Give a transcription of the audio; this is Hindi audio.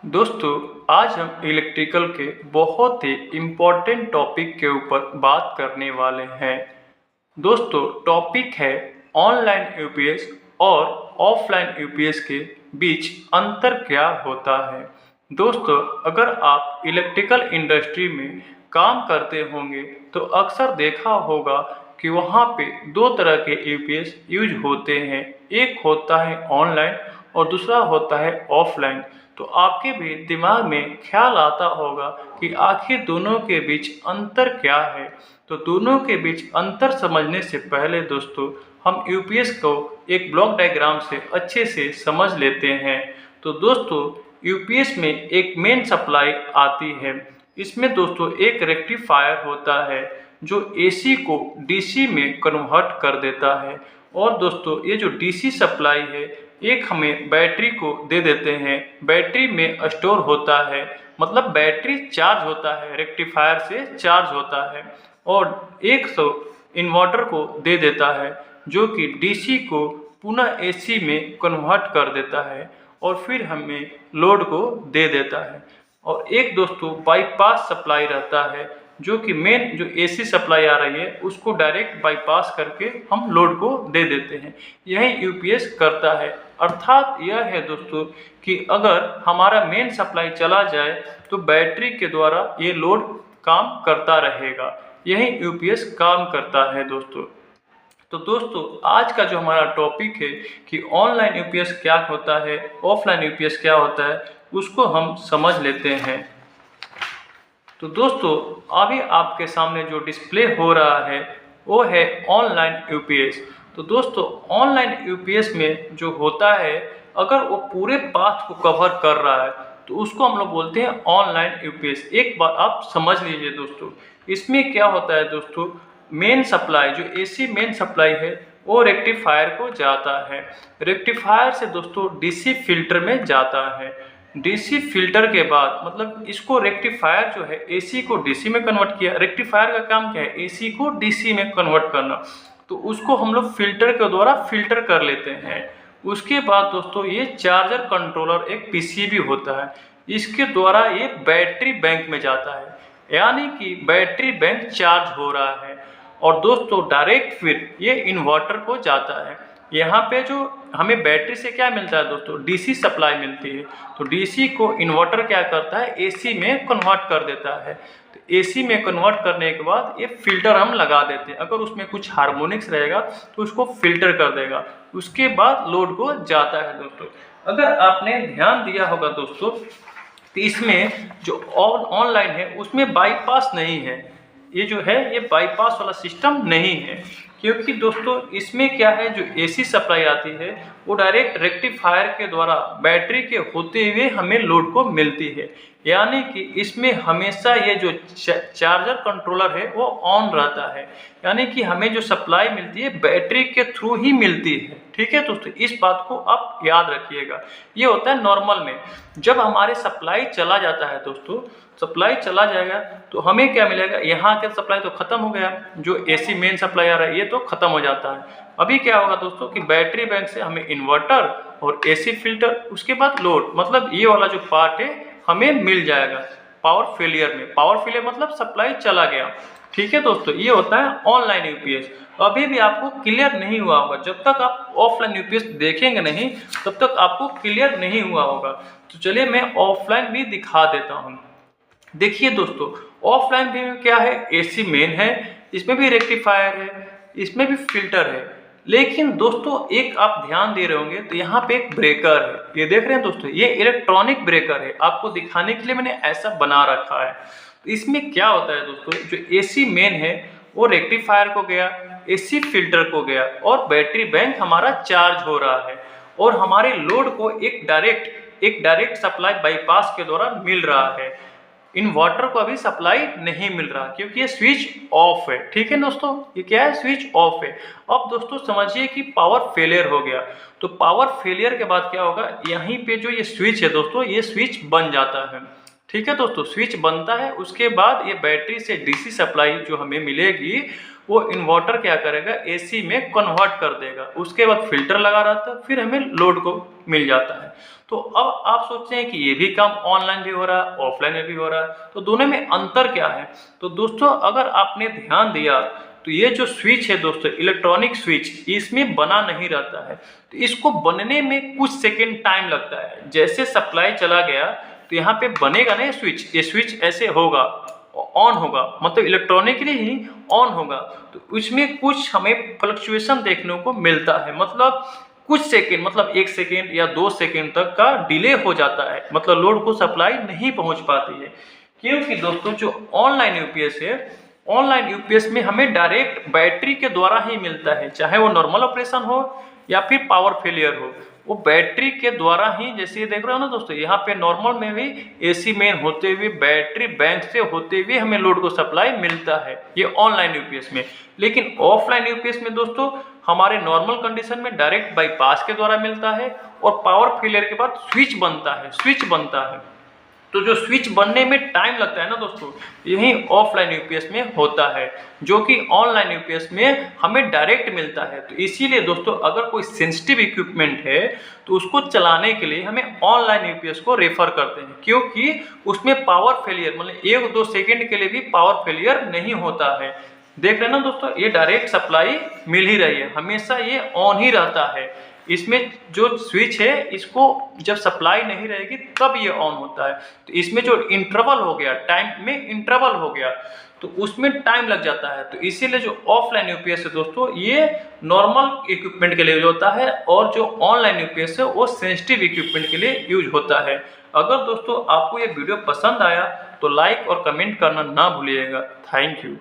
दोस्तों, आज हम इलेक्ट्रिकल के बहुत ही इम्पोर्टेंट टॉपिक के ऊपर बात करने वाले हैं। दोस्तों, टॉपिक है ऑनलाइन यूपीएस और ऑफलाइन यूपीएस के बीच अंतर क्या होता है। दोस्तों, अगर आप इलेक्ट्रिकल इंडस्ट्री में काम करते होंगे तो अक्सर देखा होगा कि वहाँ पे दो तरह के यूपीएस यूज होते हैं। एक होता है ऑनलाइन और दूसरा होता है ऑफलाइन। तो आपके भी दिमाग में ख्याल आता होगा कि आखिर दोनों के बीच अंतर क्या है। तो दोनों के बीच अंतर समझने से पहले दोस्तों, हम यूपीएस को एक ब्लॉक डायग्राम से अच्छे से समझ लेते हैं। तो दोस्तों, यूपीएस में एक मेन सप्लाई आती है। इसमें दोस्तों एक रेक्टिफायर होता है जो एसी को डीसी में कन्वर्ट कर देता है। और दोस्तों, ये जो डीसी सप्लाई है एक हमें बैटरी को दे देते हैं। बैटरी में स्टोर होता है, मतलब बैटरी चार्ज होता है, रेक्टिफायर से चार्ज होता है। और एक इन्वर्टर को दे देता है जो कि डीसी को पुनः एसी में कन्वर्ट कर देता है और फिर हमें लोड को दे देता है। और एक दोस्तों बाईपास सप्लाई रहता है जो कि मेन जो एसी सप्लाई आ रही है उसको डायरेक्ट बाईपास करके हम लोड को दे देते हैं। यही यूपीएस करता है। अर्थात यह है दोस्तों कि अगर हमारा मेन सप्लाई चला जाए तो बैटरी के द्वारा ये लोड काम करता रहेगा। यही यूपीएस काम करता है दोस्तों। तो दोस्तों, आज का जो हमारा टॉपिक है कि ऑनलाइन यूपीएस क्या होता है, ऑफलाइन यूपीएस क्या होता है, उसको हम समझ लेते हैं। तो दोस्तों, अभी आपके सामने जो डिस्प्ले हो रहा है वो है ऑनलाइन यूपीएस। तो दोस्तों, ऑनलाइन यूपीएस में जो होता है, अगर वो पूरे पाथ को कवर कर रहा है तो उसको हम लोग बोलते हैं ऑनलाइन यूपीएस। एक बार आप समझ लीजिए दोस्तों, इसमें क्या होता है दोस्तों, मेन सप्लाई जो एसी मेन सप्लाई है वो रेक्टिफायर को जाता है। रेक्टिफायर से दोस्तों डीसी फिल्टर में जाता है। डीसी फिल्टर के बाद मतलब इसको रेक्टिफायर जो है एसी को डीसी में कन्वर्ट किया। रेक्टिफायर का काम क्या है, एसी को डीसी में कन्वर्ट करना। तो उसको हम लोग फिल्टर के द्वारा फिल्टर कर लेते हैं। उसके बाद दोस्तों ये चार्जर कंट्रोलर एक पीसीबी होता है, इसके द्वारा ये बैटरी बैंक में जाता है, यानी कि बैटरी बैंक चार्ज हो रहा है। और दोस्तों डायरेक्ट फिर ये इन्वर्टर को जाता है। यहाँ पे जो हमें बैटरी से क्या मिलता है दोस्तों, डीसी सप्लाई मिलती है। तो डीसी को इन्वर्टर क्या करता है, एसी में कन्वर्ट कर देता है। तो एसी में कन्वर्ट करने के बाद ये फिल्टर हम लगा देते हैं। अगर उसमें कुछ हार्मोनिक्स रहेगा तो उसको फिल्टर कर देगा। उसके बाद लोड को जाता है दोस्तों। अगर आपने ध्यान दिया होगा दोस्तों, तो इसमें जो ऑनलाइन है उसमें बाईपास नहीं है। ये जो है ये बाईपास वाला सिस्टम नहीं है, क्योंकि दोस्तों इसमें क्या है, जो एसी सप्लाई आती है वो डायरेक्ट रेक्टिफायर के द्वारा बैटरी के होते हुए हमें लोड को मिलती है। यानी कि इसमें हमेशा ये जो चार्जर कंट्रोलर है वो ऑन रहता है, यानी कि हमें जो सप्लाई मिलती है बैटरी के थ्रू ही मिलती है। ठीक है दोस्तों, इस बात को आप याद रखिएगा। ये होता है नॉर्मल में। जब हमारे सप्लाई चला जाता है दोस्तों, सप्लाई चला जाएगा तो हमें क्या मिलेगा, यहाँ के सप्लाई तो खत्म हो गया, जो एसी मेन सप्लाई आ रहा है ये तो खत्म हो जाता है। अभी क्या होगा दोस्तों कि बैटरी बैंक से हमें इन्वर्टर और एसी फिल्टर, उसके बाद लोड, मतलब ये वाला जो पार्ट है हमें मिल जाएगा पावर फेलियर में। पावर फेलियर मतलब सप्लाई चला गया। ठीक है दोस्तों, ये होता है ऑनलाइन यूपीएस। अभी भी आपको क्लियर नहीं हुआ होगा, जब तक आप ऑफलाइन यूपीएस देखेंगे नहीं तब तक आपको क्लियर नहीं हुआ होगा। तो चलिए मैं ऑफलाइन भी दिखा देता हूँ। देखिए दोस्तों, ऑफलाइन भी में क्या है, एसी मेन है, इसमें भी रेक्टिफायर है, इसमें भी फिल्टर है। लेकिन दोस्तों एक आप ध्यान दे रहे होंगे तो यहाँ पे एक ब्रेकर है, ये देख रहे हैं दोस्तों, ये इलेक्ट्रॉनिक ब्रेकर है। आपको दिखाने के लिए मैंने ऐसा बना रखा है। तो इसमें क्या होता है दोस्तों, जो एसी मेन है वो रेक्टिफायर को गया, एसी फिल्टर को गया और बैटरी बैंक हमारा चार्ज हो रहा है। और हमारे लोड को एक डायरेक्ट सप्लाई बाईपास के द्वारा मिल रहा है। इन्वर्टर को अभी सप्लाई नहीं मिल रहा क्योंकि ये स्विच ऑफ है। ठीक है दोस्तों, ये क्या है, स्विच ऑफ है। अब दोस्तों समझिए कि पावर फेलियर हो गया। तो पावर फेलियर के बाद क्या होगा, यहीं पे जो ये स्विच है दोस्तों, ये स्विच बन जाता है। ठीक है दोस्तों, स्विच बनता है, उसके बाद ये बैटरी से डीसी सप्लाई जो हमें मिलेगी वो इन्वर्टर क्या करेगा, एसी में कन्वर्ट कर देगा, उसके बाद फिल्टर लगा रहता है, फिर हमें लोड को मिल जाता है। तो अब आप सोचते हैं कि ये भी काम ऑनलाइन भी हो रहा है, ऑफलाइन में भी हो रहा है, तो दोनों में अंतर क्या है? तो दोस्तों अगर आपने ध्यान दिया तो ये जो स्विच है दोस्तों, इलेक्ट्रॉनिक स्विच, इसमें बना नहीं रहता है, तो इसको बनने में कुछ सेकेंड टाइम लगता है। जैसे सप्लाई चला गया तो यहाँ पे बनेगा ना ये स्विच ऐसे होगा, ऑन होगा, मतलब इलेक्ट्रॉनिकली ही ऑन होगा, तो इसमें कुछ हमें फ्लक्चुएशन देखने को मिलता है, मतलब कुछ सेकेंड, मतलब 1 सेकेंड या 2 सेकेंड तक का डिले हो जाता है, मतलब लोड को सप्लाई नहीं पहुंच पाती है। क्योंकि दोस्तों जो ऑनलाइन यूपीएस है, ऑनलाइन यूपीएस में हमें डायरेक्ट बैटरी के द्वारा ही मिलता है, चाहे वो नॉर्मल ऑपरेशन हो या फिर पावर फेलियर हो, वो बैटरी के द्वारा ही, जैसे ये देख रहे हो ना दोस्तों, यहाँ पे नॉर्मल में भी एसी मेन होते हुए बैटरी बैंक से होते हुए हमें लोड को सप्लाई मिलता है, ये ऑनलाइन यूपीएस में। लेकिन ऑफलाइन यूपीएस में दोस्तों हमारे नॉर्मल कंडीशन में डायरेक्ट बाईपास के द्वारा मिलता है और पावर फेलियर के बाद स्विच बनता है। तो जो स्विच बनने में टाइम लगता है ना दोस्तों, यही ऑफलाइन यूपीएस में होता है, जो कि ऑनलाइन यूपीएस में हमें डायरेक्ट मिलता है। तो इसीलिए दोस्तों अगर कोई सेंसिटिव इक्विपमेंट है तो उसको चलाने के लिए हमें ऑनलाइन यूपीएस को रेफर करते हैं, क्योंकि उसमें पावर फेलियर, मतलब 1-2 सेकेंड के लिए भी पावर फेलियर नहीं होता है। देख रहे हैं ना दोस्तों, ये डायरेक्ट सप्लाई मिल ही रही है, हमेशा ये ऑन ही रहता है। इसमें जो स्विच है, इसको जब सप्लाई नहीं रहेगी तब ये ऑन होता है। तो इसमें जो इंटरवल हो गया, टाइम में इंटरवल हो गया, तो उसमें टाइम लग जाता है। तो इसीलिए जो ऑफलाइन यूपीएस है दोस्तों, ये नॉर्मल इक्विपमेंट के लिए यूज होता है, और जो ऑनलाइन यूपीएस है वो सेंसिटिव इक्विपमेंट के लिए यूज होता है। अगर दोस्तों आपको ये वीडियो पसंद आया तो लाइक और कमेंट करना ना भूलिएगा। Thank you.